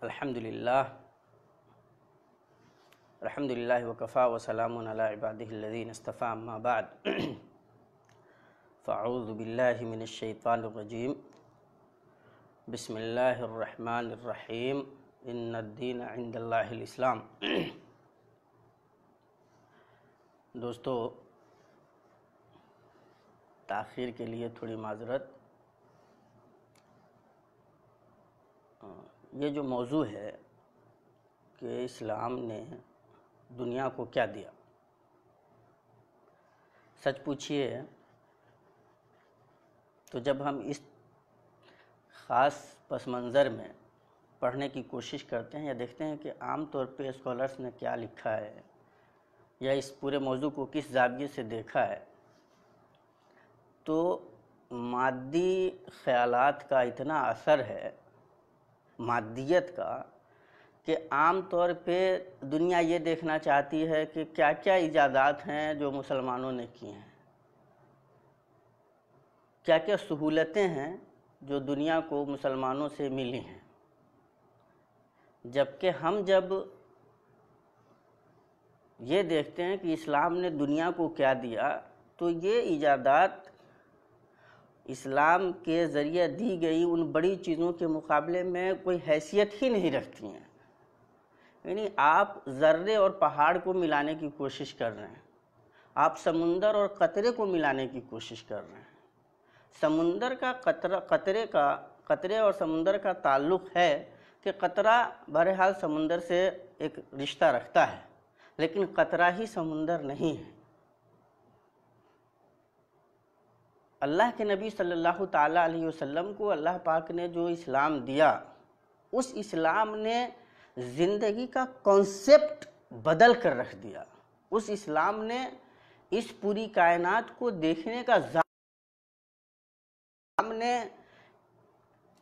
الحمدللہ وکفا وسلام علی عبادہ الذین اصطفیٰ اما بعد فاعوذ باللہ من الشیطان الرجیم بسم اللہ الرحمن الرحیم ان الدین عند اللہ الاسلام۔ دوستو، تاخیر کے لیے تھوڑی معذرت۔ یہ جو موضوع ہے کہ اسلام نے دنیا کو کیا دیا، سچ پوچھئے تو جب ہم اس خاص پس منظر میں پڑھنے کی کوشش کرتے ہیں یا دیکھتے ہیں کہ عام طور پہ اسکالرز نے کیا لکھا ہے یا اس پورے موضوع کو کس زاویے سے دیکھا ہے، تو مادی خیالات کا اتنا اثر ہے، مادیت کا، کہ عام طور پہ دنیا یہ دیکھنا چاہتی ہے کہ کیا کیا ایجادات ہیں جو مسلمانوں نے کی ہیں، کیا کیا سہولتیں ہیں جو دنیا کو مسلمانوں سے ملی ہیں، جبکہ ہم جب یہ دیکھتے ہیں کہ اسلام نے دنیا کو کیا دیا تو یہ ایجادات اسلام کے ذریعے دی گئی ان بڑی چیزوں کے مقابلے میں کوئی حیثیت ہی نہیں رکھتی ہیں۔ یعنی آپ ذرے اور پہاڑ کو ملانے کی کوشش کر رہے ہیں، آپ سمندر اور قطرے کو ملانے کی کوشش کر رہے ہیں۔ سمندر کا قطرے اور سمندر کا تعلق ہے کہ قطرہ بہرحال سمندر سے ایک رشتہ رکھتا ہے، لیکن قطرہ ہی سمندر نہیں ہے۔ اللہ کے نبی صلی اللہ تعالیٰ علیہ وسلم کو اللہ پاک نے جو اسلام دیا، اس اسلام نے زندگی کا کانسیپٹ بدل کر رکھ دیا۔ اس اسلام نے اس پوری کائنات کو دیکھنے کا اسلام نے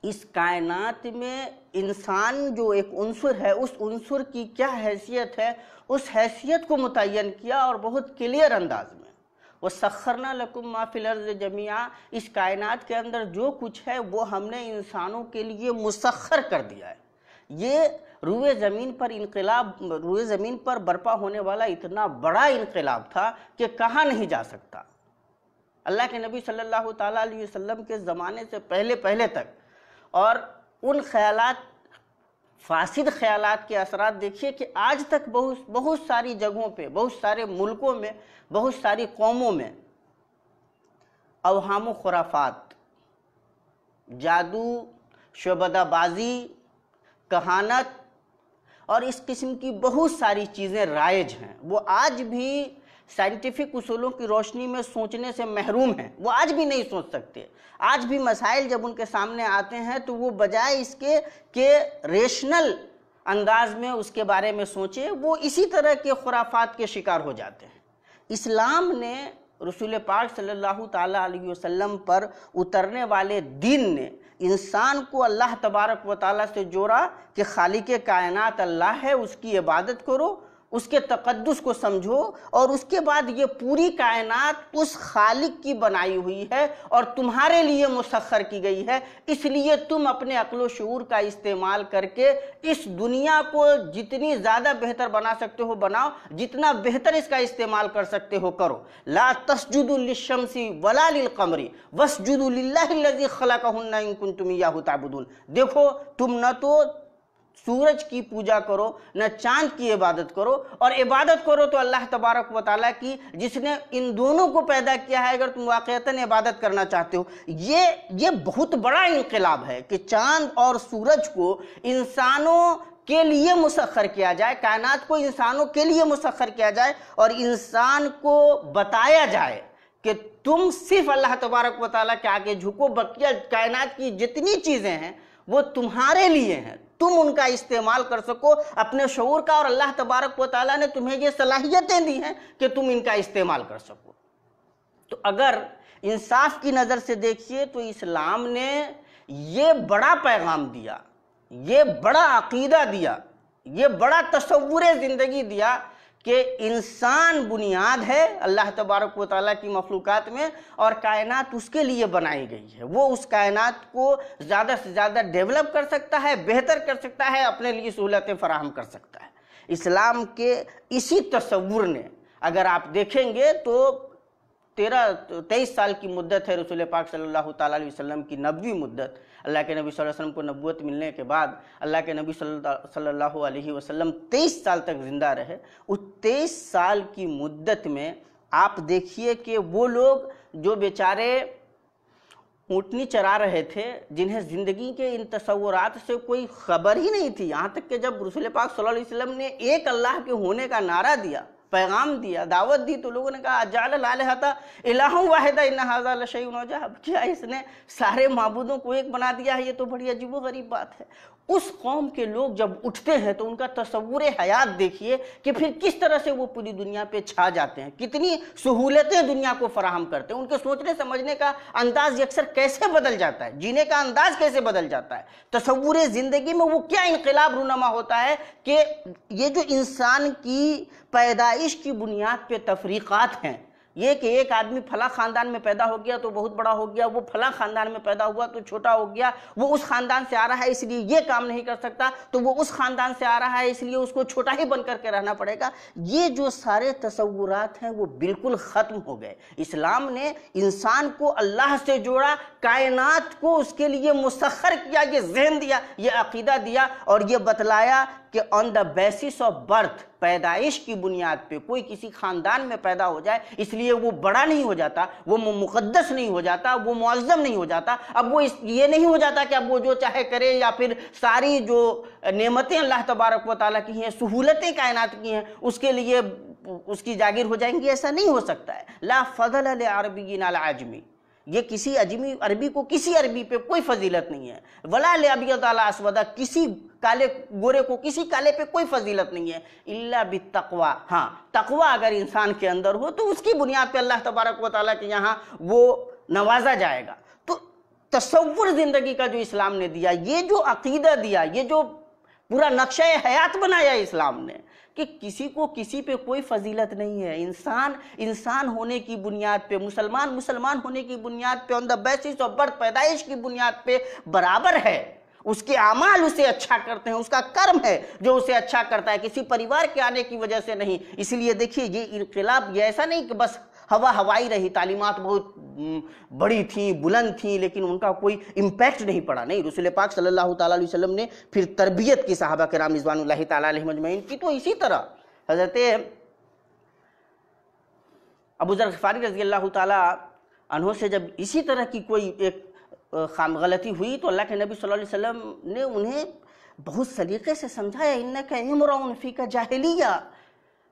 اس کائنات میں انسان جو ایک عنصر ہے، اس عنصر کی کیا حیثیت ہے، اس حیثیت کو متعین کیا اور بہت کلیئر انداز میں۔ وَسَخَّرْنَا لَكُم مَّا فِي الْأَرْضِ جَمِيعًا، اس کائنات کے اندر جو کچھ ہے وہ ہم نے انسانوں کے لیے مسخر کر دیا ہے۔ یہ روئے زمین پر برپا ہونے والا اتنا بڑا انقلاب تھا کہ کہا نہیں جا سکتا۔ اللہ کے نبی صلی اللہ تعالیٰ علیہ وسلم کے زمانے سے پہلے تک، اور ان فاسد خیالات کے اثرات دیکھیے کہ آج تک بہت ساری جگہوں پہ، بہت سارے ملکوں میں، بہت ساری قوموں میں اوہام و خرافات، جادو، شعبدہ بازی، کہانت اور اس قسم کی بہت ساری چیزیں رائج ہیں۔ وہ آج بھی سائنٹیفک اصولوں کی روشنی میں سوچنے سے محروم ہیں، وہ آج بھی نہیں سوچ سکتے۔ آج بھی مسائل جب ان کے سامنے آتے ہیں تو وہ بجائے اس کے کہ ریشنل انداز میں اس کے بارے میں سوچے، وہ اسی طرح کے خرافات کے شکار ہو جاتے ہیں۔ اسلام نے، رسول پاک صلی اللہ تعالیٰ علیہ وسلم پر اترنے والے دین نے انسان کو اللہ تبارک و تعالیٰ سے جوڑا کہ خالق کائنات اللہ ہے، اس کی عبادت کرو، اس کے تقدس کو سمجھو، اور اس کے بعد یہ پوری کائنات اس خالق کی بنائی ہوئی ہے اور تمہارے لیے مسخر کی گئی ہے، اس لیے تم اپنے عقل و شعور کا استعمال کر کے اس دنیا کو جتنی زیادہ بہتر بنا سکتے ہو بناؤ، جتنا بہتر اس کا استعمال کر سکتے ہو کرو۔ لا تسجدوا للشمس ولا للقمر واسجدوا للہ الذی خلقہن ان کنتم ایاہ تعبدون۔ دیکھو، تم نہ تو سورج کی پوجا کرو، نہ چاند کی عبادت کرو، اور عبادت کرو تو اللہ تبارک و تعالیٰ کی، جس نے ان دونوں کو پیدا کیا ہے۔ اگر تم واقعتاً عبادت کرنا چاہتے ہو، یہ بہت بڑا انقلاب ہے کہ چاند اور سورج کو انسانوں کے لیے مسخر کیا جائے، کائنات کو انسانوں کے لیے مسخر کیا جائے، اور انسان کو بتایا جائے کہ تم صرف اللہ تبارک و تعالیٰ کے آگے جھکو، بقیہ کائنات کی جتنی چیزیں ہیں وہ تمہارے لیے ہیں، تم ان کا استعمال کر سکو اپنے شعور کا، اور اللہ تبارک و تعالیٰ نے تمہیں یہ صلاحیتیں دی ہیں کہ تم ان کا استعمال کر سکو۔ تو اگر انصاف کی نظر سے دیکھیے تو اسلام نے یہ بڑا پیغام دیا، یہ بڑا عقیدہ دیا، یہ بڑا تصور زندگی دیا کہ انسان بنیاد ہے اللہ تبارک و تعالیٰ کی مخلوقات میں، اور کائنات اس کے لیے بنائی گئی ہے۔ وہ اس کائنات کو زیادہ سے زیادہ ڈیولپ کر سکتا ہے، بہتر کر سکتا ہے، اپنے لیے سہولتیں فراہم کر سکتا ہے۔ اسلام کے اسی تصور نے اگر آپ دیکھیں گے تو 23 سال کی مدت ہے رسول پاک صلی اللہ تعالیٰ علیہ وسلم کی نبوی مدت۔ اللہ کے نبی صلی اللہ علیہ وسلم کو نبوت ملنے کے بعد اللہ کے نبی صلی اللہ علیہ وسلم 23 سال تک زندہ رہے۔ اس 23 سال کی مدت میں آپ دیکھیے کہ وہ لوگ جو بیچارے اونٹنی چرا رہے تھے، جنہیں زندگی کے ان تصورات سے کوئی خبر ہی نہیں تھی، یہاں تک کہ جب رسول پاک صلی اللہ علیہ وسلم نے ایک اللہ کے ہونے کا نعرہ دیا، پیغام دیا، دعوت دی، تو لوگوں نے کہا اجعل الالہۃ الہ واحد ان ھذا لشیء عجاب، کیا اس نے سارے معبودوں کو ایک بنا دیا ہے؟ یہ تو بڑی عجیب و غریب بات ہے۔ اس قوم کے لوگ جب اٹھتے ہیں تو ان کا تصور حیات دیکھیے کہ پھر کس طرح سے وہ پوری دنیا پہ چھا جاتے ہیں، کتنی سہولتیں دنیا کو فراہم کرتے ہیں، ان کے سوچنے سمجھنے کا انداز یکسر کیسے بدل جاتا ہے، جینے کا انداز کیسے بدل جاتا ہے، تصور زندگی میں وہ کیا انقلاب رونما ہوتا ہے کہ یہ جو انسان کی پیدائش کی بنیاد پہ تفریقات ہیں، یہ کہ ایک آدمی فلاں خاندان میں پیدا ہو گیا تو بہت بڑا ہو گیا، وہ فلاں خاندان میں پیدا ہوا تو چھوٹا ہو گیا، وہ اس خاندان سے آ رہا ہے اس لیے یہ کام نہیں کر سکتا، تو وہ اس خاندان سے آ رہا ہے اس لیے اس کو چھوٹا ہی بن کر کے رہنا پڑے گا۔ یہ جو سارے تصورات ہیں وہ بالکل ختم ہو گئے۔ اسلام نے انسان کو اللہ سے جوڑا، کائنات کو اس کے لیے مسخر کیا، یہ ذہن دیا، یہ عقیدہ دیا، اور یہ بتلایا کہ آن دا بیسس آف برتھ، پیدائش کی بنیاد پہ کوئی کسی خاندان میں پیدا ہو جائے اس لیے وہ بڑا نہیں ہو جاتا، وہ مقدس نہیں ہو جاتا، وہ معظم نہیں ہو جاتا، اب وہ یہ نہیں ہو جاتا کہ اب وہ جو چاہے کرے، یا پھر ساری جو نعمتیں اللہ تبارک و تعالیٰ کی ہیں، سہولتیں کائنات کی ہیں، اس کے لیے اس کی جاگیر ہو جائیں گی۔ ایسا نہیں ہو سکتا ہے۔ لا فضل لعربی علی عجمی، یہ کسی عربی کو کسی عربی پہ کوئی فضیلت نہیں ہے۔ ولا لابیض علی اسود، کسی کالے گورے کو کسی کالے پہ کوئی فضیلت نہیں ہے۔ الا بالتقوی، ہاں تقوی اگر انسان کے اندر ہو تو اس کی بنیاد پہ اللہ تبارک و تعالیٰ کے یہاں وہ نوازا جائے گا۔ تو تصور زندگی کا جو اسلام نے دیا، یہ جو عقیدہ دیا، یہ جو پورا نقشہ حیات بنایا اسلام نے کہ کسی کو کسی پہ کوئی فضیلت نہیں ہے، انسان ہونے کی بنیاد پہ، مسلمان ہونے کی بنیاد پہ، آن دا بیسس آف برتھ، پیدائش کی بنیاد پہ برابر ہے۔ اس کے اعمال اسے اچھا کرتے ہیں، اس کا کرم ہے جو اسے اچھا کرتا ہے، کسی پریوار کے آنے کی وجہ سے نہیں۔ اس لیے دیکھیے یہ انقلاب، یہ ایسا نہیں کہ بس ہوائی رہی، تعلیمات بہت بڑی تھیں، بلند تھیں، لیکن ان کا کوئی امپیکٹ نہیں پڑا، نہیں۔ رسول پاک صلی اللہ تعالیٰ علیہ وسلم نے پھر تربیت کی صحابہ کرام رضوان اللہ تعالیٰ علیہم اجمعین کی، تو اسی طرح حضرت ابو ذر غفاری رضی اللہ تعالیٰ عنہ سے جب اسی طرح کی کوئی ایک غلطی ہوئی تو اللہ کے نبی صلی اللہ علیہ وسلم نے انہیں بہت سلیقے سے سمجھایا، انکا امرؤ فیک جاہلیہ،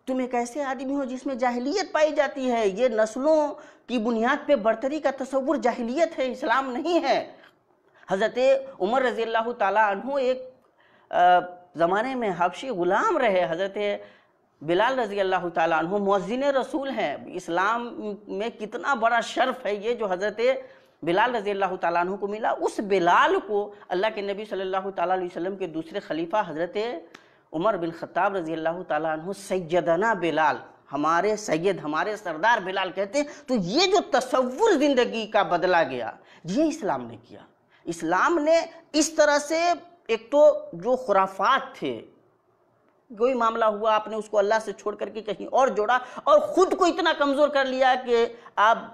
تم ایک ایسے آدمی ہو جس میں جاہلیت پائی جاتی ہے، یہ نسلوں کی بنیاد پہ برتری کا تصور جاہلیت ہے، اسلام نہیں ہے۔ حضرت عمر رضی اللہ تعالیٰ عنہ ایک زمانے میں حبشی غلام رہے، حضرت بلال رضی اللہ تعالیٰ عنہ مؤذن رسول ہیں۔ اسلام میں کتنا بڑا شرف ہے یہ جو حضرت بلال رضی اللہ تعالیٰ عنہ کو ملا۔ اس بلال کو اللہ کے نبی صلی اللہ تعالیٰ علیہ وسلم کے دوسرے خلیفہ حضرت عمر بن خطاب رضی اللہ تعالیٰ عنہ سیدنا بلال، ہمارے سید، ہمارے سردار بلال کہتے ہیں۔ تو یہ جو تصور زندگی کا بدلا گیا، یہ اسلام نے کیا۔ اسلام نے اس طرح سے ایک تو جو خرافات تھے، کوئی معاملہ ہوا آپ نے اس کو اللہ سے چھوڑ کر کے کہیں اور جوڑا، اور خود کو اتنا کمزور کر لیا کہ آپ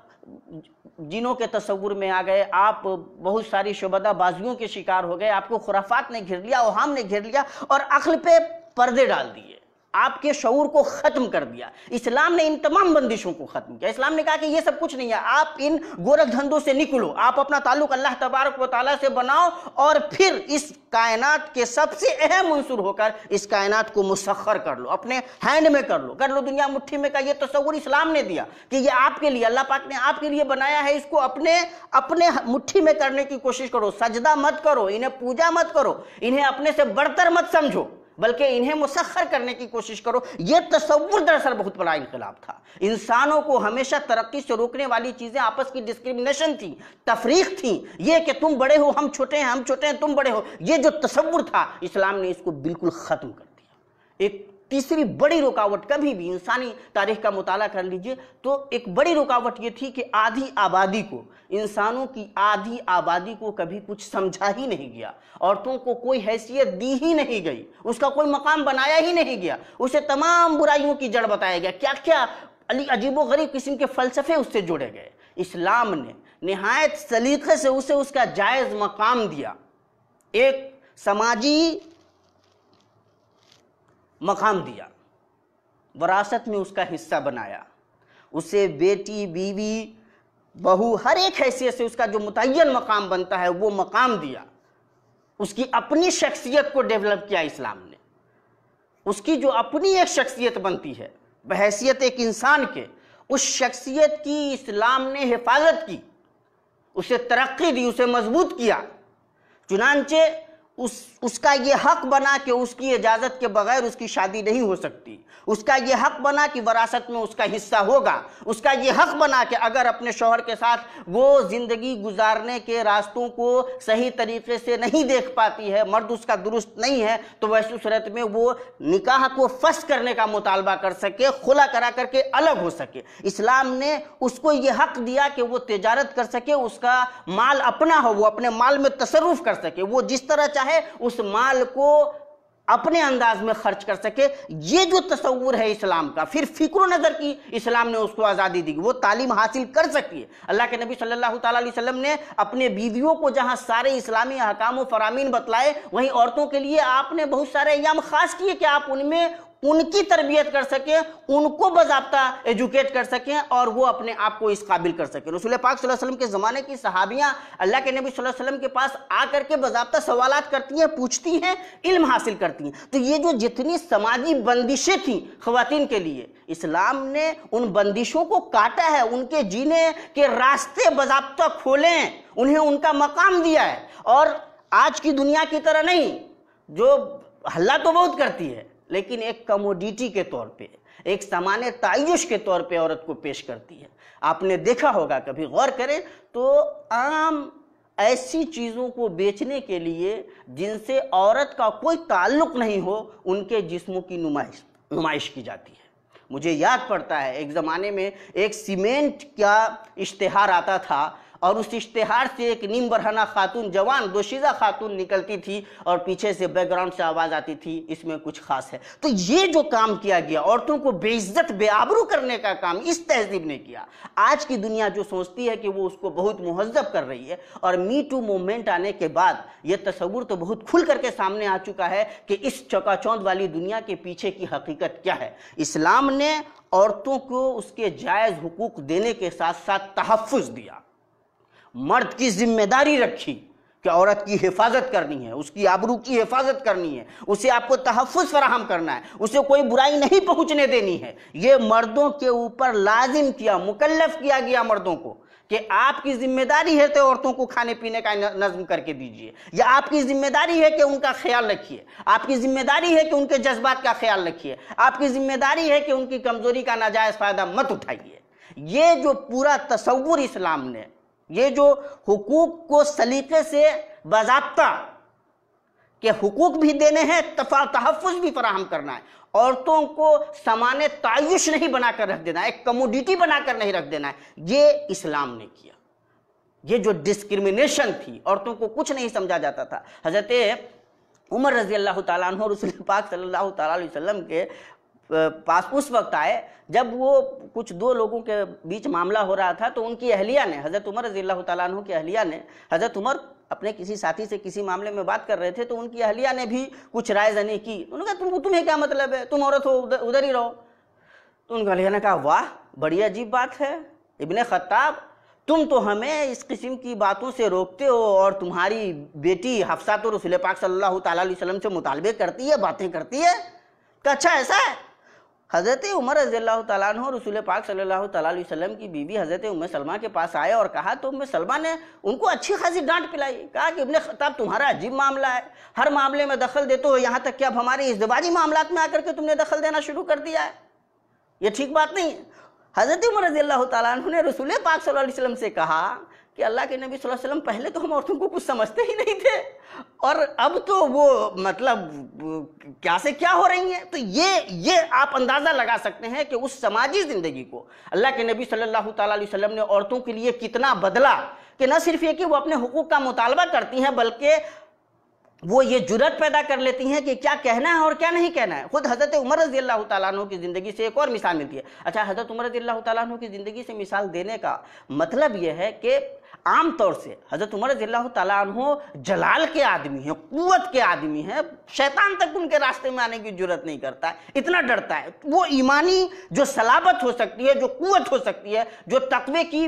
جنوں کے تصور میں آ گئے، آپ بہت ساری شعبدہ بازیوں کے شکار ہو گئے، آپ کو خرافات نے گھیر لیا، اوہام نے گھیر لیا، اور عقل پہ پردے ڈال دیے، آپ کے شعور کو ختم کر دیا۔ اسلام نے ان تمام بندشوں کو ختم کیا۔ اسلام نے کہا کہ یہ سب کچھ نہیں ہے، آپ ان گورکھ دھندوں سے نکلو، آپ اپنا تعلق اللہ تبارک و تعالیٰ سے بناؤ، اور پھر اس کائنات کے سب سے اہم عنصر ہو کر اس کائنات کو مسخر کر لو، اپنے ہینڈ میں کر لو دنیا مٹھی میں کا۔ یہ تصور اسلام نے دیا کہ یہ آپ کے لیے، اللہ پاک نے آپ کے لیے بنایا ہے، اس کو اپنے مٹھی میں کرنے کی کوشش کرو، سجدہ مت کرو، انہیں پوجا مت کرو، انہیں اپنے سے بڑھ کر مت سمجھو، بلکہ انہیں مسخر کرنے کی کوشش کرو۔ یہ تصور دراصل بہت بڑا انقلاب تھا۔ انسانوں کو ہمیشہ ترقی سے روکنے والی چیزیں آپس کی ڈسکریمنیشن تھی، تفریق تھی، یہ کہ تم بڑے ہو ہم چھوٹے ہیں، ہم چھوٹے ہیں تم بڑے ہو، یہ جو تصور تھا اسلام نے اس کو بالکل ختم کر دیا۔ ایک تیسری بڑی رکاوٹ کبھی بھی انسانی تاریخ کا مطالعہ کر لیجئے تو ایک بڑی رکاوٹ یہ تھی کہ آدھی آبادی کو، انسانوں کی آدھی آبادی کو کبھی کچھ سمجھا ہی نہیں گیا، عورتوں کو کوئی حیثیت دی ہی نہیں گئی، اس کا کوئی مقام بنایا ہی نہیں گیا، اسے تمام برائیوں کی جڑ بتایا گیا، کیا کیا عجیب و غریب قسم کے فلسفے اس سے جوڑے گئے۔ اسلام نے نہایت سلیقے سے اسے اس کا جائز مقام دیا، ایک سماجی مقام دیا، وراثت میں اس کا حصہ بنایا، اسے بیٹی، بیوی، بہو، ہر ایک حیثیت سے اس کا جو متعین مقام بنتا ہے وہ مقام دیا، اس کی اپنی شخصیت کو ڈیولپ کیا اسلام نے، اس کی جو اپنی ایک شخصیت بنتی ہے بحیثیت ایک انسان کے، اس شخصیت کی اسلام نے حفاظت کی، اسے ترقی دی، اسے مضبوط کیا۔ چنانچہ اس کا یہ حق بنا کہ اس کی اجازت کے بغیر اس کی شادی نہیں ہو سکتی، اس کا یہ حق بنا کہ وراثت میں اس کا حصہ ہوگا، اس کا یہ حق بنا کہ اگر اپنے شوہر کے ساتھ وہ زندگی گزارنے کے راستوں کو صحیح طریقے سے نہیں دیکھ پاتی ہے، مرد اس کا درست نہیں ہے، تو ویسی صورت میں وہ نکاح کو فسخ کرنے کا مطالبہ کر سکے، خلا کرا کر کے الگ ہو سکے۔ اسلام نے اس کو یہ حق دیا کہ وہ تجارت کر سکے، اس کا مال اپنا ہو، وہ اپنے مال میں تصرف کر سکے، وہ جس طرح چاہے اس مال کو اپنے انداز میں خرچ کر سکے۔ یہ جو تصور ہے اسلام کا، پھر فکر و نظر کی اسلام نے اس کو آزادی دی، وہ تعلیم حاصل کر سکتی ہے۔ اللہ کے نبی صلی اللہ تعالیٰ علیہ وسلم نے اپنے بیویوں کو جہاں سارے اسلامی احکام و فرامین بتلائے، وہیں عورتوں کے لیے آپ نے بہت سارے ایام خاص کیے کہ آپ ان میں ان کی تربیت کر سکیں، ان کو باضابطہ ایجوکیٹ کر سکیں اور وہ اپنے آپ کو اس قابل کر سکیں۔ رسول پاک صلی اللہ علیہ وسلم کے زمانے کی صحابیاں اللہ کے نبی صلی اللہ علیہ وسلم کے پاس آ کر کے باضابطہ سوالات کرتی ہیں، پوچھتی ہیں، علم حاصل کرتی ہیں۔ تو یہ جو جتنی سماجی بندشیں تھیں خواتین کے لیے، اسلام نے ان بندشوں کو کاٹا ہے، ان کے جینے کے راستے باضابطہ کھولے ہیں، انہیں ان کا مقام دیا ہے۔ اور آج کی دنیا کی طرح نہیں جو ہلہ تو بہت کرتی ہے لیکن ایک کموڈیٹی کے طور پہ، ایک سامان تعیش کے طور پہ عورت کو پیش کرتی ہے۔ آپ نے دیکھا ہوگا، کبھی غور کریں تو عام ایسی چیزوں کو بیچنے کے لیے جن سے عورت کا کوئی تعلق نہیں ہو، ان کے جسموں کی نمائش کی جاتی ہے۔ مجھے یاد پڑتا ہے ایک زمانے میں ایک سیمنٹ کا اشتہار آتا تھا اور اس اشتہار سے ایک نیم برہنہ خاتون، جوان دوشیزہ خاتون نکلتی تھی اور پیچھے سے بیک گراؤنڈ سے آواز آتی تھی، اس میں کچھ خاص ہے۔ تو یہ جو کام کیا گیا، عورتوں کو بے عزت بے آبرو کرنے کا کام اس تہذیب نے کیا۔ آج کی دنیا جو سوچتی ہے کہ وہ اس کو بہت مہذب کر رہی ہے، اور می ٹو موومنٹ آنے کے بعد یہ تصور تو بہت کھل کر کے سامنے آ چکا ہے کہ اس چکا چوند والی دنیا کے پیچھے کی حقیقت کیا ہے۔ اسلام نے عورتوں کو اس کے جائز حقوق دینے کے ساتھ ساتھ تحفظ دیا، مرد کی ذمہ داری رکھی کہ عورت کی حفاظت کرنی ہے، اس کی آبرو کی حفاظت کرنی ہے، اسے آپ کو تحفظ فراہم کرنا ہے، اسے کوئی برائی نہیں پہنچنے دینی ہے۔ یہ مردوں کے اوپر لازم کیا، مکلف کیا گیا مردوں کو کہ آپ کی ذمہ داری ہے تو عورتوں کو کھانے پینے کا نظم کر کے دیجئے، یا آپ کی ذمہ داری ہے کہ ان کا خیال رکھیے، آپ کی ذمہ داری ہے کہ ان کے جذبات کا خیال رکھیے، آپ کی ذمہ داری ہے کہ ان کی کمزوری کا ناجائز فائدہ مت اٹھائیے۔ یہ جو پورا تصور اسلام نے، یہ جو حقوق کو سلیقے سے باضابطہ کہ حقوق بھی دینے ہیں، تحفظ بھی فراہم کرنا ہے، عورتوں کو سامان تعیش نہیں بنا کر رکھ دینا ہے، ایک کموڈیٹی بنا کر نہیں رکھ دینا ہے، یہ اسلام نے کیا۔ یہ جو ڈسکرمنیشن تھی، عورتوں کو کچھ نہیں سمجھا جاتا تھا۔ حضرت عمر رضی اللہ تعالیٰ عنہ رسول پاک صلی اللہ تعالیٰ علیہ وسلم کے پاس اس وقت آئے جب وہ کچھ دو لوگوں کے بیچ معاملہ ہو رہا تھا، تو ان کی اہلیہ نے، حضرت عمر رضی اللہ تعالیٰ عنہ کی اہلیہ نے، حضرت عمر اپنے کسی ساتھی سے کسی معاملے میں بات کر رہے تھے تو ان کی اہلیہ نے بھی کچھ رائے زنی کی۔ انہوں نے کہا تمہیں کیا مطلب ہے، تم عورت ہو، ادھر ہی رہو۔ تو ان کی اہلیہ نے کہا واہ بڑی عجیب بات ہے ابن خطاب، تم تو ہمیں اس قسم کی باتوں سے روکتے ہو اور تمہاری بیٹی حفصہ تو رسول پاک صلی اللہ تعالیٰ علیہ وسلم سے مطالبے کرتی ہے، باتیں کرتی ہے۔ کہ اچھا ایسا ہے۔ حضرت عمر رضی اللہ تعالیٰ عنہ رسول پاک صلی اللہ تعالیٰ علیہ وسلم کی بیوی حضرت ام سلمہ کے پاس آئے اور کہا تو ام سلمہ نے ان کو اچھی خاصی ڈانٹ پلائی، کہا کہ ابن خطاب تمہارا عجیب معاملہ ہے، ہر معاملے میں دخل دیتے ہو، یہاں تک کہ اب ہمارے ازدواجی معاملات میں آ کر کے تم نے دخل دینا شروع کر دیا ہے، یہ ٹھیک بات نہیں ہے۔ حضرت عمر رضی اللہ تعالیٰ عنہ نے رسول پاک صلی اللہ علیہ وسلم سے کہا کہ اللہ کے نبی صلی اللہ علیہ وسلم پہلے تو ہم عورتوں کو کچھ سمجھتے ہی نہیں تھے، اور اب تو وہ مطلب کیا سے کیا ہو رہی ہیں۔ تو یہ آپ اندازہ لگا سکتے ہیں کہ اس سماجی زندگی کو اللہ کے نبی صلی اللہ تعالیٰ علیہ وسلم نے عورتوں کے لیے کتنا بدلا، کہ نہ صرف یہ کہ وہ اپنے حقوق کا مطالبہ کرتی ہیں، بلکہ وہ یہ جرأت پیدا کر لیتی ہیں کہ کیا کہنا ہے اور کیا نہیں کہنا ہے۔ خود حضرت عمر رضی اللہ تعالیٰ عنہ کی زندگی سے ایک اور مثال ملتی ہے۔ اچھا، حضرت عمر رضی اللہ تعالیٰ عنہ کی زندگی سے مثال دینے کا مطلب یہ ہے کہ عام طور سے حضرت عمر رضی اللہ تعالیٰ عنہ جلال کے آدمی ہیں، قوت کے آدمی ہیں، شیطان تک ان کے راستے میں آنے کی جرأت نہیں کرتا ہے، اتنا ڈرتا ہے۔ وہ ایمانی جو صلابت ہو سکتی ہے، جو قوت ہو سکتی ہے، جو تقوی کی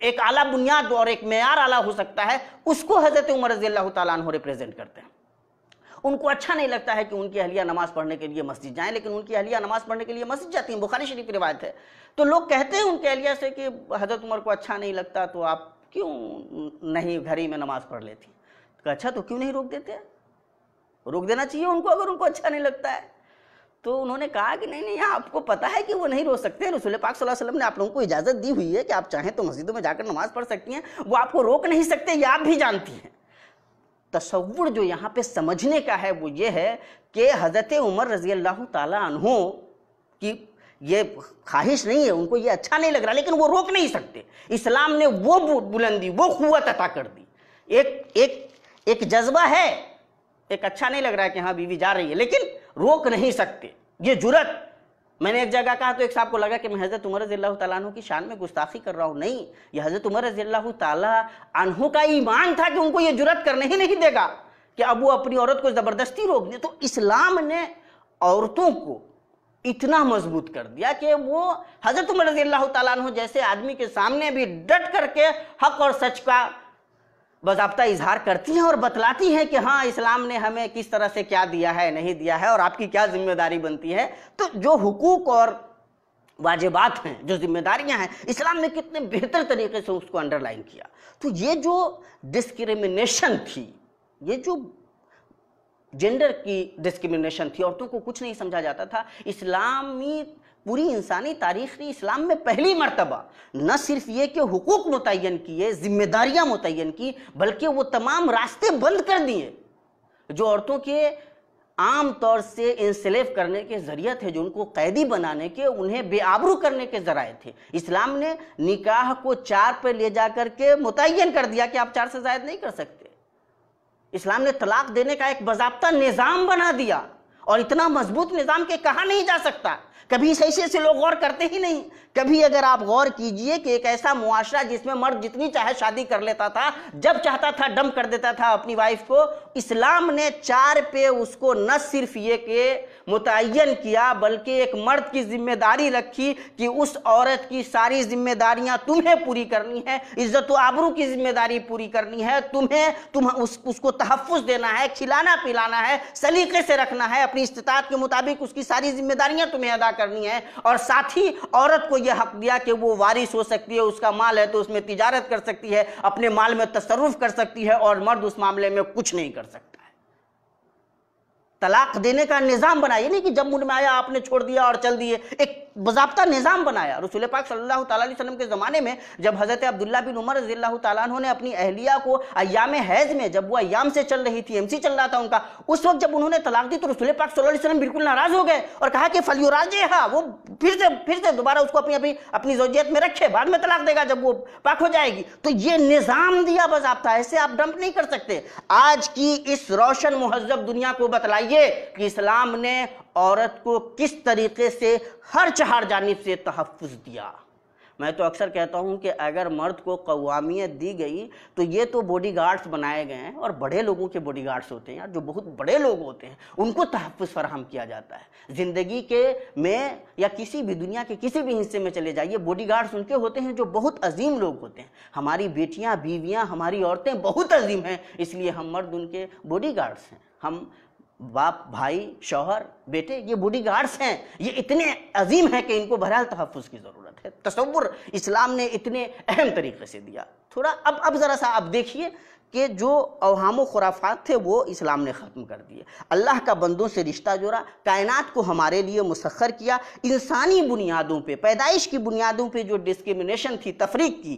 ایک اعلیٰ بنیاد اور ایک معیار اعلیٰ ہو سکتا ہے، اس کو حضرت عمر رضی اللہ تعالیٰ عنہ ریپریزنٹ کرتے ہیں۔ ان کو اچھا نہیں لگتا ہے کہ ان کی اہلیہ نماز پڑھنے کے لیے مسجد جائیں، لیکن ان کی اہلیہ نماز پڑھنے کے لیے مسجد جاتی ہیں، بخاری شریف کی روایت ہے۔ تو لوگ کہتے ہیں ان کے اہلیہ سے کہ حضرت عمر کو اچھا نہیں لگتا تو آپ کیوں نہیں گھر ہی میں نماز پڑھ لیتی؟ تو اچھا، تو کیوں نہیں روک دیتے؟ روک دینا چاہیے ان کو اگر ان کو اچھا نہیں لگتا ہے۔ تو انہوں نے کہا کہ نہیں، آپ کو پتا ہے کہ وہ نہیں روک سکتے، رسول پاک صلی اللہ علیہ وسلم نے آپ لوگوں کو اجازت دی ہوئی ہے کہ آپ چاہیں تو مسجدوں میں جا کر نماز پڑھ سکتی ہیں، وہ آپ کو روک نہیں سکتے، یہ آپ بھی جانتی ہیں۔ تصور جو یہاں پہ سمجھنے کا ہے وہ یہ ہے کہ حضرت عمر رضی اللہ تعالیٰ عنہ کی یہ خواہش نہیں ہے، ان کو یہ اچھا نہیں لگ رہا، لیکن وہ روک نہیں سکتے۔ اسلام نے وہ بلندی، وہ قوت عطا کر دی۔ ایک جذبہ ہے، ایک اچھا نہیں لگ رہا ہے کہ ہاں بیوی جا رہی ہے، لیکن روک نہیں سکتے، یہ جرأت۔ میں نے ایک جگہ کہا تو ایک صاحب کو لگا کہ میں حضرت عمر رضی اللہ تعالیٰ عنہ کی شان میں گستاخی کر رہا ہوں۔ نہیں، یہ حضرت عمر رضی اللہ تعالیٰ عنہ کا ایمان تھا کہ ان کو یہ جرأت کرنے ہی نہیں دے گا کہ اب وہ اپنی عورت کو زبردستی روک دے۔ تو اسلام نے عورتوں کو اتنا مضبوط کر دیا کہ وہ حضرت عمر رضی اللہ تعالیٰ عنہ جیسے آدمی کے سامنے بھی ڈٹ کر کے حق اور سچ کا باضابطہ اظہار کرتی ہیں اور بتلاتی ہیں کہ ہاں اسلام نے ہمیں کس طرح سے کیا دیا ہے، نہیں دیا ہے، اور آپ کی کیا ذمہ داری بنتی ہے۔ تو جو حقوق اور واجبات ہیں، جو ذمہ داریاں ہیں، اسلام نے کتنے بہتر طریقے سے اس کو انڈر لائن کیا۔ تو یہ جو ڈسکریمنیشن تھی، یہ جو جینڈر کی ڈسکریمنیشن تھی، عورتوں کو کچھ نہیں سمجھا جاتا تھا، اسلامی پوری انسانی تاریخ نے اسلام میں پہلی مرتبہ نہ صرف یہ کہ حقوق متعین کیے، ذمہ داریاں متعین کی، بلکہ وہ تمام راستے بند کر دیے جو عورتوں کے عام طور سے انسلیو کرنے کے ذریعہ تھے، جو ان کو قیدی بنانے کے، انہیں بے آبرو کرنے کے ذرائع تھے۔ اسلام نے نکاح کو 4 پہ لے جا کر کے متعین کر دیا کہ آپ 4 سے زائد نہیں کر سکتے۔ اسلام نے طلاق دینے کا ایک باضابطہ نظام بنا دیا، اور اتنا مضبوط نظام کہ کہا نہیں جا سکتا۔ کبھی اس حیثیت سے لوگ غور کرتے ہی نہیں۔ کبھی اگر آپ غور کیجئے کہ ایک ایسا معاشرہ جس میں مرد جتنی چاہے شادی کر لیتا تھا، جب چاہتا تھا ڈم کر دیتا تھا اپنی وائف کو، اسلام نے 4 پہ اس کو نہ صرف یہ کہ متعین کیا، بلکہ ایک مرد کی ذمہ داری رکھی کہ اس عورت کی ساری ذمہ داریاں تمہیں پوری کرنی ہے، عزت و آبرو کی ذمہ داری پوری کرنی ہے، تمہیں اس کو تحفظ دینا ہے، کھلانا پلانا ہے، سلیقے سے رکھنا ہے، اپنی استطاعت کے مطابق اس کی ساری ذمہ داریاں تمہیں ادا کرنی ہے، اور ساتھ ہی عورت کو یہ حق دیا کہ وہ وارث ہو سکتی ہے، اس کا مال ہے تو اس میں تجارت کر سکتی ہے، اپنے مال میں تصرف کر سکتی ہے، اور مرد اس معاملے میں کچھ نہیں کر سکتا ہے۔ طلاق دینے کا نظام بنایا، یہ نہیں کہ جب من میں آیا آپ نے چھوڑ دیا اور چل دیے، ایک باضابطہ نظام بنایا۔ رسول پاک صلی اللہ تعالیٰ علیہ وسلم کے زمانے میں جب حضرت عبداللہ بن عمر رضی اللہ تعالیٰ عنہ نے اپنی اہلیہ کو ایام حیض میں، جب وہ ایام سے چل رہی تھی، MC چل رہا تھا ان کا، اس وقت جب انہوں نے طلاق دی تو رسول پاک صلی اللہ علیہ وسلم بالکل ناراض ہو گئے اور کہا کہ فلیراجعھا، وہ پھر سے دوبارہ اس کو اپنی زوجیت میں رکھے، بعد میں طلاق دے گا جب وہ پاک ہو جائے گی۔ تو یہ نظام دیا باضابطہ، ایسے آپ ڈمپ نہیں کر سکتے۔ آج کی اس روشن مہذب دنیا کو بتلائیے کہ اسلام نے عورت کو کس طریقے سے ہر چہار جانب سے تحفظ دیا۔ میں تو اکثر کہتا ہوں کہ اگر مرد کو قوامیت دی گئی تو یہ تو باڈی گارڈز بنائے گئے ہیں، اور بڑے لوگوں کے باڈی گارڈز ہوتے ہیں، جو بہت بڑے لوگ ہوتے ہیں، ان کو تحفظ فراہم کیا جاتا ہے۔ زندگی میں یا کسی بھی دنیا کے کسی بھی حصے میں چلے جائیے، باڈی گارڈز ان کے ہوتے ہیں جو بہت عظیم لوگ ہوتے ہیں۔ ہماری بیٹیاں، بیویاں، ہماری عورتیں بہت عظیم ہیں، اس لیے ہم مرد ان کے باڈی گارڈز ہیں۔ ہم باپ، بھائی، شوہر، بیٹے، یہ باڈی گارڈز ہیں، یہ اتنے عظیم ہیں کہ ان کو بہرحال تحفظ کی ضرورت ہے۔ تصور اسلام نے اتنے اہم طریقے سے دیا۔ تھوڑا اب ذرا سا آپ دیکھیے کہ جو اوہام و خرافات تھے وہ اسلام نے ختم کر دیے، اللہ کا بندوں سے رشتہ جوڑا، کائنات کو ہمارے لیے مسخر کیا، انسانی بنیادوں پہ، پیدائش کی بنیادوں پہ جو ڈسکریمنیشن تھی، تفریق کی،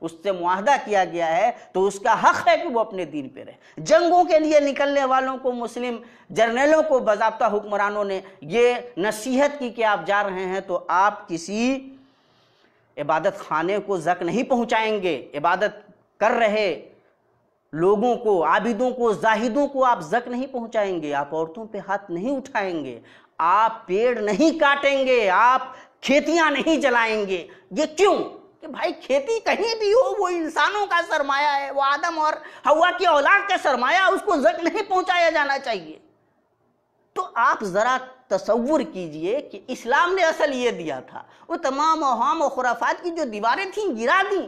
اس سے معاہدہ کیا گیا ہے تو اس کا حق ہے کہ وہ اپنے دین پہ رہے۔ جنگوں کے لیے نکلنے والوں کو مسلم جرنیلوں کو باضابطہ حکمرانوں نے یہ نصیحت کی کہ آپ جا رہے ہیں تو آپ کسی عبادت خانے کو زک نہیں پہنچائیں گے، عبادت کر رہے لوگوں کو، عابدوں کو، زاہدوں کو آپ زک نہیں پہنچائیں گے، آپ عورتوں پہ ہاتھ نہیں اٹھائیں گے، آپ پیڑ نہیں کاٹیں گے، آپ کھیتیاں نہیں جلائیں گے۔ یہ کیوں؟ کہ بھائی کھیتی کہیں بھی ہو وہ انسانوں کا سرمایہ ہے، وہ آدم اور حوا کی اولاد کا سرمایہ، اس کو زک نہیں پہنچایا جانا چاہیے۔ تو آپ ذرا تصور کیجئے کہ اسلام نے اصل یہ دیا تھا، وہ تمام اوہام و خرافات کی جو دیواریں تھیں گرا دیں،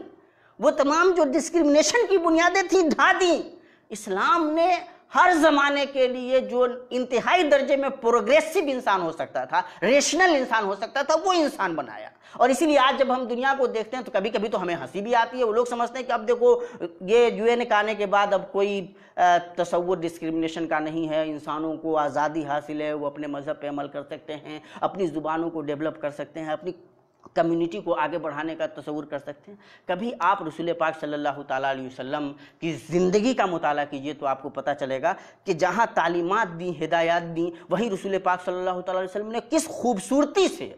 وہ تمام جو ڈسکرمنیشن کی بنیادیں تھیں ڈھا دیں۔ اسلام نے ہر زمانے کے لیے جو انتہائی درجے میں پروگریسو انسان ہو سکتا تھا، ریشنل انسان ہو سکتا تھا، وہ انسان بنایا۔ اور اسی لیے آج جب ہم دنیا کو دیکھتے ہیں تو کبھی کبھی تو ہمیں ہنسی بھی آتی ہے۔ وہ لوگ سمجھتے ہیں کہ اب دیکھو یہ UN کے آنے کے بعد اب کوئی تصور ڈسکرمنیشن کا نہیں ہے، انسانوں کو آزادی حاصل ہے، وہ اپنے مذہب پہ عمل کر سکتے ہیں، اپنی زبانوں کو ڈیولپ کر سکتے ہیں، اپنی کمیونٹی کو آگے بڑھانے کا تصور کر سکتے ہیں۔ کبھی آپ رسول پاک صلی اللہ تعالیٰ علیہ وسلم کی زندگی کا مطالعہ کیجئے تو آپ کو پتہ چلے گا کہ جہاں تعلیمات دیں، ہدایات دیں، وہیں رسول پاک صلی اللہ تعالیٰ علیہ وسلم نے کس خوبصورتی سے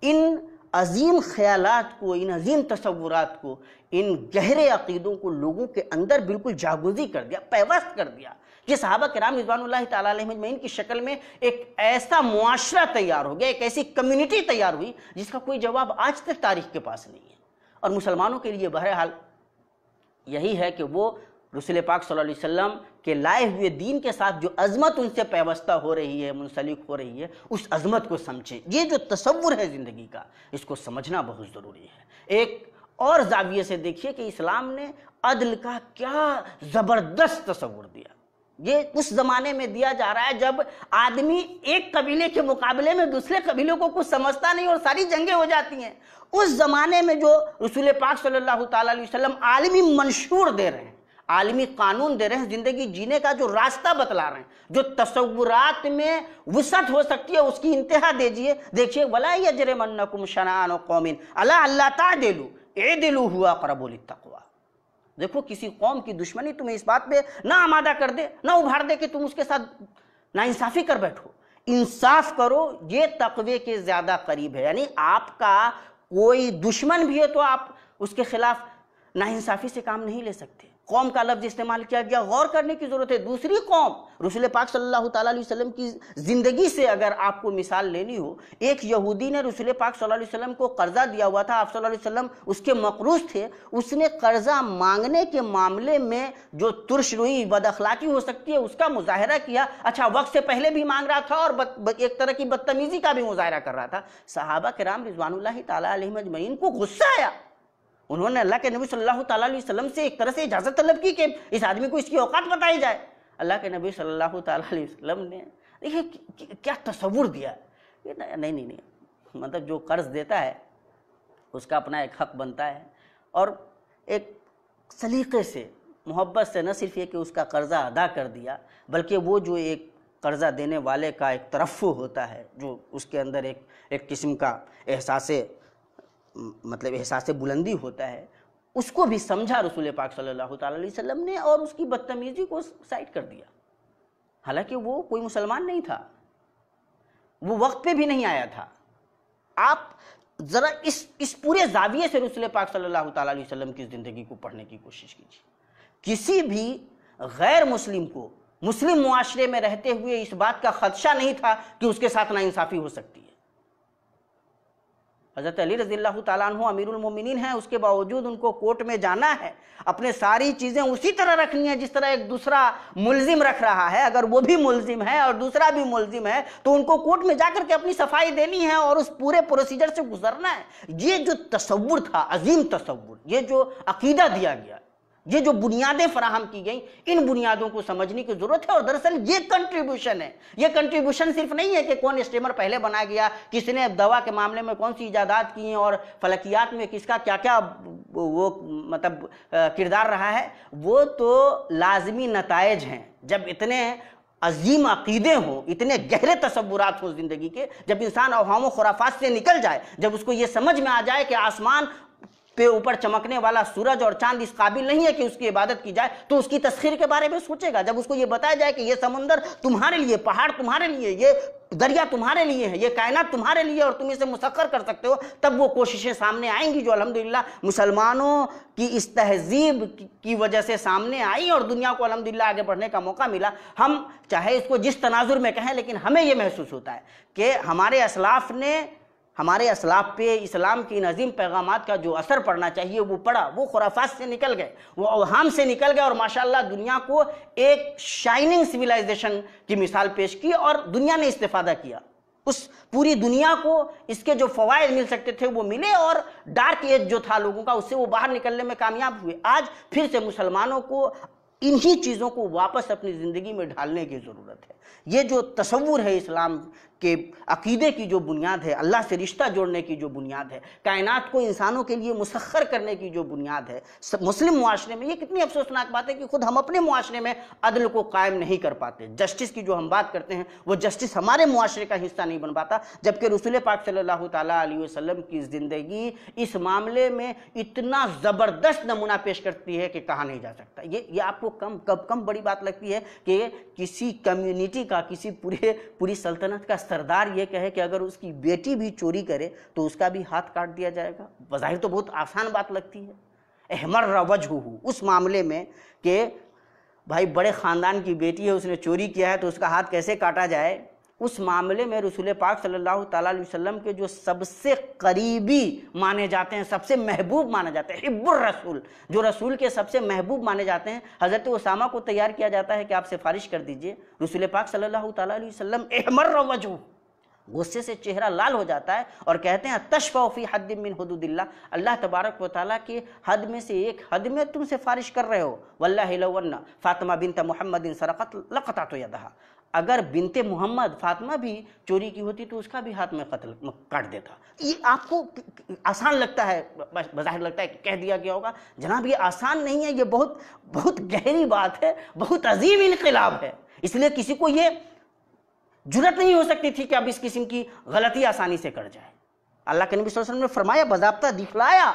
ان عظیم خیالات کو، ان عظیم تصورات کو، ان گہرے عقیدوں کو لوگوں کے اندر بالکل جاگوزی کر دیا، پیوست کر دیا کہ صحابہ کرام رضوان اللہ تعالیٰ علیہم اجمعین کی شکل میں ایک ایسا معاشرہ تیار ہو گیا، ایک ایسی کمیونٹی تیار ہوئی جس کا کوئی جواب آج تک تاریخ کے پاس نہیں ہے۔ اور مسلمانوں کے لیے بہرحال یہی ہے کہ وہ رسول پاک صلی اللہ علیہ وسلم کے لائے ہوئے دین کے ساتھ جو عظمت ان سے پیوستہ ہو رہی ہے، منسلک ہو رہی ہے، اس عظمت کو سمجھیں۔ یہ جو تصور ہے زندگی کا، اس کو سمجھنا بہت ضروری ہے۔ ایک اور زاویے سے دیکھیے کہ اسلام نے عدل کا کیا زبردست تصور دیا۔ یہ اس زمانے میں دیا جا رہا ہے جب آدمی ایک قبیلے کے مقابلے میں دوسرے قبیلوں کو کچھ سمجھتا نہیں اور ساری جنگیں ہو جاتی ہیں۔ اس زمانے میں جو رسول پاک صلی اللہ تعالیٰ علیہ وسلم عالمی منشور دے رہے ہیں، عالمی قانون دے رہے ہیں، زندگی جینے کا جو راستہ بتلا رہے ہیں، جو تصورات میں وسعت ہو سکتی ہے اس کی انتہا دیکھیے وَلَا يَجْرِمَنَّكُمْ شَنَآنُ قَوْمٍ عَلَىٰ أَلَّا تَعْدِلُوا اعْدِلُوا هُوَ أَقْرَبُ لِلتَّقْوَىٰ۔ دیکھو کسی قوم کی دشمنی تمہیں اس بات پہ نہ آمادہ کر دے، نہ ابھار دے کہ تم اس کے ساتھ ناانصافی کر بیٹھو۔ انصاف کرو، یہ تقوی کے زیادہ قریب ہے۔ یعنی آپ کا کوئی دشمن بھی ہے تو آپ اس کے خلاف ناانصافی سے کام نہیں لے سکتے۔ قوم کا لفظ استعمال کیا گیا، غور کرنے کی ضرورت ہے۔ دوسری قوم، رسول پاک صلی اللہ تعالیٰ علیہ وسلم کی زندگی سے اگر آپ کو مثال لینی ہو، ایک یہودی نے رسول پاک صلی اللہ علیہ وسلم کو قرضہ دیا ہوا تھا، آپ صلی اللہ علیہ وسلم اس کے مقروض تھے۔ اس نے قرضہ مانگنے کے معاملے میں جو ترش روئی بد اخلاقی ہو سکتی ہے اس کا مظاہرہ کیا۔ اچھا، وقت سے پہلے بھی مانگ رہا تھا اور ایک طرح کی بدتمیزی کا بھی مظاہرہ کر رہا تھا۔ صحابہ کرام رضوان اللہ تعالیٰ علیہم اجمعین کو غصہ آیا۔ انہوں نے اللہ کے نبی صلی اللہ تعالیٰ علیہ وسلم سے ایک طرح سے اجازت طلب کی کہ اس آدمی کو اس کی اوقات بتائی جائے۔ اللہ کے نبی صلی اللہ تعالیٰ علیہ وسلم نے دیکھیں کیا تصور دیا، نہیں، مطلب جو قرض دیتا ہے اس کا اپنا ایک حق بنتا ہے، اور ایک سلیقے سے، محبت سے نہ صرف یہ کہ اس کا قرضہ ادا کر دیا، بلکہ وہ جو ایک قرضہ دینے والے کا ایک ترفع ہوتا ہے، جو اس کے اندر ایک قسم کا احساس بلندی ہوتا ہے، اس کو بھی سمجھا رسول پاک صلی اللہ تعالیٰ علیہ وسلم نے اور اس کی بدتمیزی کو سائڈ کر دیا۔ حالانکہ وہ کوئی مسلمان نہیں تھا، وہ وقت پہ بھی نہیں آیا تھا۔ آپ ذرا اس پورے زاویے سے رسول پاک صلی اللہ تعالیٰ علیہ وسلم کی زندگی کو پڑھنے کی کوشش کیجیے۔ کسی بھی غیر مسلم کو مسلم معاشرے میں رہتے ہوئے اس بات کا خدشہ نہیں تھا کہ اس کے ساتھ ناانصافی ہو سکتی ہے۔ حضرت علی رضی اللہ تعالیٰ عنہ امیر المومنین ہیں، اس کے باوجود ان کو کورٹ میں جانا ہے، اپنے ساری چیزیں اسی طرح رکھنی ہے جس طرح ایک دوسرا ملزم رکھ رہا ہے۔ اگر وہ بھی ملزم ہے اور دوسرا بھی ملزم ہے تو ان کو کورٹ میں جا کر کے اپنی صفائی دینی ہے اور اس پورے پروسیجر سے گزرنا ہے۔ یہ جو تصور تھا، عظیم تصور، یہ جو عقیدہ دیا گیا، یہ جو بنیادیں فراہم کی گئیں، ان بنیادوں کو سمجھنے کی ضرورت ہے۔ اور دراصل یہ کنٹریبیوشن ہے، یہ کنٹریبیوشن صرف نہیں ہے کہ کون اسٹیمر پہلے بنا گیا، کس نے دوا کے معاملے میں کون سی ایجادات کی ہیں اور فلکیات میں کس کا کیا کیا وہ مطلب کردار رہا ہے، وہ تو لازمی نتائج ہیں۔ جب اتنے عظیم عقیدے ہوں، اتنے گہرے تصورات ہوں زندگی کے، جب انسان اوہام و خرافات سے نکل جائے، جب اس کو یہ سمجھ میں آ جائے کہ آسمان پہ اوپر چمکنے والا سورج اور چاند اس قابل نہیں ہے کہ اس کی عبادت کی جائے تو اس کی تسخیر کے بارے میں سوچے گا؟ جب اس کو یہ بتایا جائے کہ یہ سمندر تمہارے لیے، پہاڑ تمہارے لیے، یہ دریا تمہارے لیے ہے، یہ کائنات تمہارے لیے اور تم اسے مسخر کر سکتے ہو، تب وہ کوششیں سامنے آئیں گی جو الحمدللہ مسلمانوں کی اس تہذیب کی وجہ سے سامنے آئی اور دنیا کو الحمدللہ آگے بڑھنے کا موقع ملا۔ ہم چاہے اس کو جس تناظر میں کہیں، لیکن ہمیں یہ محسوس ہوتا ہے کہ ہمارے اسلاف پہ اسلام کی ان عظیم پیغامات کا جو اثر پڑنا چاہیے وہ پڑا، وہ خرافات سے نکل گئے، وہ اوہام سے نکل گئے، اور ماشاءاللہ دنیا کو ایک شائننگ سویلائزیشن کی مثال پیش کی اور دنیا نے استفادہ کیا۔ اس پوری دنیا کو اس کے جو فوائد مل سکتے تھے وہ ملے، اور ڈارک ایج جو تھا لوگوں کا اس سے وہ باہر نکلنے میں کامیاب ہوئے۔ آج پھر سے مسلمانوں کو انہی چیزوں کو واپس اپنی زندگی میں ڈھالنے کی ضرورت ہے۔ یہ جو تصور ہے اسلام کے عقیدے کی جو بنیاد ہے، اللہ سے رشتہ جوڑنے کی جو بنیاد ہے، کائنات کو انسانوں کے لیے مسخر کرنے کی جو بنیاد ہے مسلم معاشرے میں، یہ کتنی افسوسناک بات ہے کہ خود ہم اپنے معاشرے میں عدل کو قائم نہیں کر پاتے۔ جسٹس کی جو ہم بات کرتے ہیں وہ جسٹس ہمارے معاشرے کا حصہ نہیں بن پاتا، جبکہ رسول پاک صلی اللہ تعالیٰ علیہ وسلم کی زندگی اس معاملے میں اتنا زبردست نمونہ پیش کرتی ہے کہ کہا نہیں جا سکتا۔ یہ آپ کو کم بڑی بات لگتی ہے کہ کسی کمیونٹی کا، کسی پوری سلطنت کا سردار یہ کہے کہ اگر اس کی بیٹی بھی چوری کرے تو اس کا بھی ہاتھ کاٹ دیا جائے گا؟ بظاہر تو بہت آسان بات لگتی ہے۔ احمر وجہہ اس معاملے میں کہ بھائی بڑے خاندان کی بیٹی ہے، اس نے چوری کیا ہے تو اس کا ہاتھ کیسے کاٹا جائے، اس معاملے میں رسول پاک صلی اللہ تعالیٰ علیہ وسلم کے جو سب سے قریبی مانے جاتے ہیں، سب سے محبوب مانے جاتے ہیں، حب الرسول، جو رسول کے سب سے محبوب مانے جاتے ہیں، حضرت اسامہ کو تیار کیا جاتا ہے کہ آپ سفارش کر دیجئے۔ رسول پاک صلی اللہ تعالیٰ علیہ وسلم احمر وجہ، غصے سے چہرہ لال ہو جاتا ہے اور کہتے ہیں تشفع فی حد من حدود اللہ، اللہ تبارک و تعالیٰ کی حد میں سے ایک حد میں تم سفارش کر رہے ہو، واللہ لو ان فاطمہ بنت محمد سرقت لقطعت یدہا، اگر بنت محمد فاطمہ بھی چوری کی ہوتی تو اس کا بھی ہاتھ میں قتل کاٹ دیتا۔ یہ آپ کو آسان لگتا ہے، بظاہر لگتا ہے کہ کہہ دیا گیا ہوگا، جناب یہ آسان نہیں ہے، یہ بہت گہری بات ہے، بہت عظیم انقلاب ہے۔ اس لیے کسی کو یہ جرأت نہیں ہو سکتی تھی کہ اب اس قسم کی غلطی آسانی سے کر جائے۔ اللہ کے نبی صلی اللہ علیہ وسلم نے فرمایا، باضابطہ دکھلایا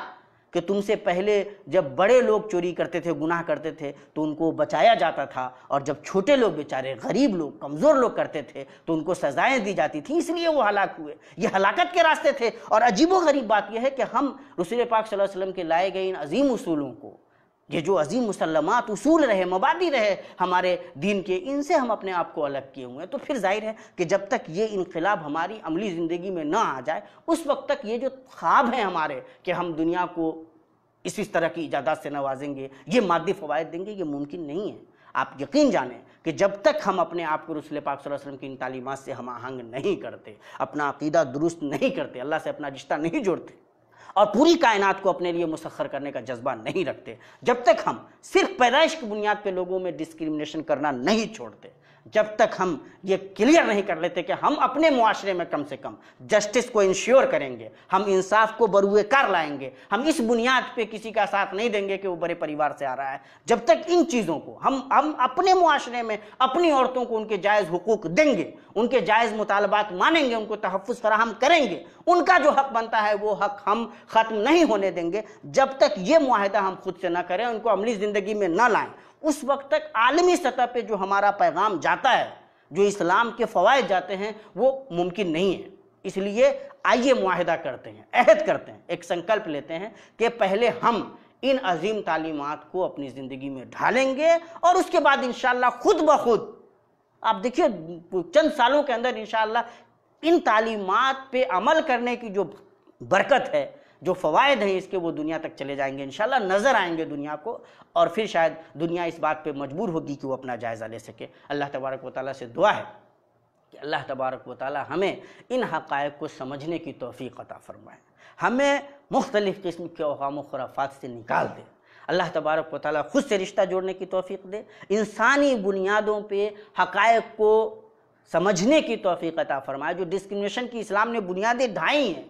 کہ تم سے پہلے جب بڑے لوگ چوری کرتے تھے، گناہ کرتے تھے تو ان کو بچایا جاتا تھا، اور جب چھوٹے لوگ بیچارے غریب لوگ، کمزور لوگ کرتے تھے تو ان کو سزائیں دی جاتی تھیں، اس لیے وہ ہلاک ہوئے۔ یہ ہلاکت کے راستے تھے۔ اور عجیب و غریب بات یہ ہے کہ ہم رسول پاک صلی اللہ علیہ وسلم کے لائے گئے ان عظیم اصولوں کو، یہ جو عظیم مسلمات اصول رہے، مبادی رہے ہمارے دین کے، ان سے ہم اپنے آپ کو الگ کیے ہوئے ہیں۔ تو پھر ظاہر ہے کہ جب تک یہ انقلاب ہماری عملی زندگی میں نہ آ جائے، اس وقت تک یہ جو خواب ہیں ہمارے کہ ہم دنیا کو اس طرح کی ایجادات سے نوازیں گے، یہ مادی فوائد دیں گے، یہ ممکن نہیں ہے۔ آپ یقین جانیں کہ جب تک ہم اپنے آپ کو رسول پاک صلی اللہ علیہ وسلم کی ان تعلیمات سے ہم آہنگ نہیں کرتے، اپنا عقیدہ درست نہیں کرتے، اللہ سے اپنا رشتہ نہیں جوڑتے، اور پوری کائنات کو اپنے لیے مسخر کرنے کا جذبہ نہیں رکھتے، جب تک ہم صرف پیدائش کی بنیاد پہ لوگوں میں ڈسکریمنیشن کرنا نہیں چھوڑتے، جب تک ہم یہ کلیئر نہیں کر لیتے کہ ہم اپنے معاشرے میں کم سے کم جسٹس کو انشور کریں گے، ہم انصاف کو بروئے کار لائیں گے، ہم اس بنیاد پہ کسی کا ساتھ نہیں دیں گے کہ وہ بڑے پریوار سے آ رہا ہے، جب تک ان چیزوں کو ہم اپنے معاشرے میں اپنی عورتوں کو ان کے جائز حقوق دیں گے، ان کے جائز مطالبات مانیں گے، ان کو تحفظ فراہم کریں گے، ان کا جو حق بنتا ہے وہ حق ہم ختم نہیں ہونے دیں گے، جب تک یہ معاہدہ ہم خود سے نہ کریں، ان کو عملی زندگی میں نہ لائیں، اس وقت تک عالمی سطح پہ جو ہمارا پیغام جاتا ہے، جو اسلام کے فوائد جاتے ہیں، وہ ممکن نہیں ہے۔ اس لیے آئیے معاہدہ کرتے ہیں، عہد کرتے ہیں، ایک سنکلپ لیتے ہیں کہ پہلے ہم ان عظیم تعلیمات کو اپنی زندگی میں ڈھالیں گے، اور اس کے بعد انشاءاللہ خود بخود آپ دیکھیے چند سالوں کے اندر انشاءاللہ ان تعلیمات پہ عمل کرنے کی جو برکت ہے، جو فوائد ہیں اس کے، وہ دنیا تک چلے جائیں گے، انشاءاللہ نظر آئیں گے دنیا کو، اور پھر شاید دنیا اس بات پہ مجبور ہوگی کہ وہ اپنا جائزہ لے سکے۔ اللہ تبارک و تعالیٰ سے دعا ہے کہ اللہ تبارک و تعالیٰ ہمیں ان حقائق کو سمجھنے کی توفیق عطا فرمائے، ہمیں مختلف قسم کے اوہام و خرافات سے نکال دے، اللہ تبارک و تعالیٰ خود سے رشتہ جوڑنے کی توفیق دے، انسانی بنیادوں پہ حقائق کو سمجھنے کی توفیق عطا فرمائے، جو ڈسکریمنیشن کی اسلام نے بنیادیں ڈھائی ہیں،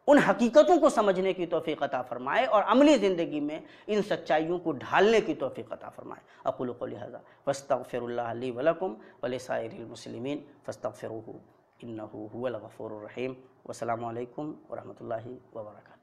ان حقیقتوں کو سمجھنے کی توفیق عطا فرمائے، اور عملی زندگی میں ان سچائیوں کو ڈھالنے کی توفیق عطا فرمائے۔ اقول قولی ھذا واستغفر اللہ لی ولکم ولسائر المسلمین فاستغفروہ انہ ھو الغفور الرحیم۔ والسلام علیکم ورحمۃ اللہ وبرکاتہ۔